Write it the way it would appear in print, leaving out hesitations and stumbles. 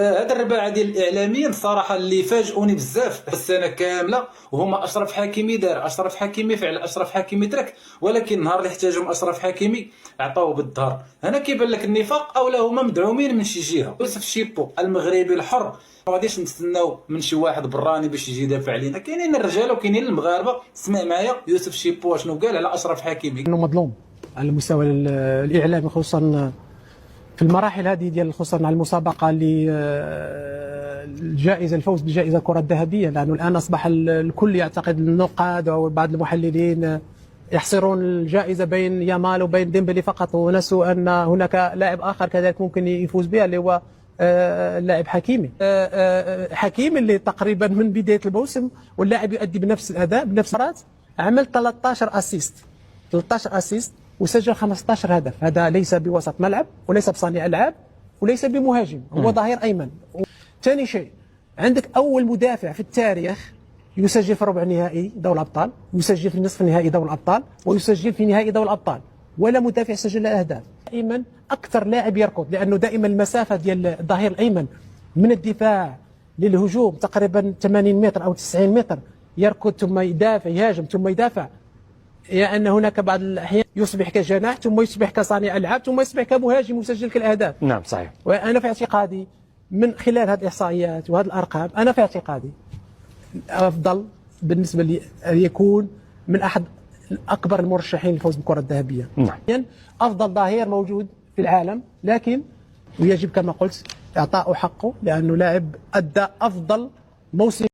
هاد الرباعه ديال الاعلاميين الصراحه اللي فاجئوني بزاف السنه كامله، وهما اشرف حكيمي دار، اشرف حكيمي فعل، اشرف حكيمي ترك، ولكن النهار اللي احتاجهم اشرف حكيمي عطاوه بالظهر. هنا كيبان لك النفاق، اولا هما مدعومين من شي جهه. يوسف شيبو المغربي الحر ما غاديش نستناو من شي واحد براني باش يجي يدافع علينا. كاينين الرجال وكاينين المغاربه. اسمع معايا يوسف شيبو شنو قال على اشرف حكيمي. انه مظلوم على المستوى الاعلامي، خصوصا في المراحل هذه ديال، خصوصا على المسابقه اللي الجائزه، الفوز بالجائزه الكره الذهبيه، لانه الان اصبح الكل يعتقد، النقاد وبعض المحللين يحصرون الجائزه بين يامال وبين ديمبلي فقط، ونسوا ان هناك لاعب اخر كذلك ممكن يفوز بها، اللي هو اللاعب حكيمي. حكيمي اللي تقريبا من بدايه الموسم واللاعب يؤدي بنفس الاداء بنفس الرات، عمل 13 اسيست وسجل 15 هدف. هذا ليس بوسط ملعب وليس بصانع العاب وليس بمهاجم، هو ظهير ايمن. ثاني شيء، عندك اول مدافع في التاريخ يسجل في ربع نهائي دوري الابطال، يسجل في نصف نهائي دوري الابطال، ويسجل في نهائي دوري الابطال، ولا مدافع سجل اهداف. دائما اكثر لاعب يركض، لانه دائما المسافه ديال الظهير الايمن من الدفاع للهجوم تقريبا 80 متر او 90 متر، يركض ثم يدافع، يهاجم ثم يدافع. يعني ان هناك بعض الاحيان يصبح كجناح، ثم يصبح كصانع العاب، ثم يصبح كمهاجم ويسجل الاهداف. نعم صحيح. وانا في اعتقادي من خلال هذه الاحصائيات وهذه الارقام، انا في اعتقادي افضل بالنسبه لي يكون من احد اكبر المرشحين للفوز بالكره الذهبيه. نعم. افضل ظهير موجود في العالم، لكن ويجب كما قلت اعطائه حقه، لانه لاعب ادى افضل موسم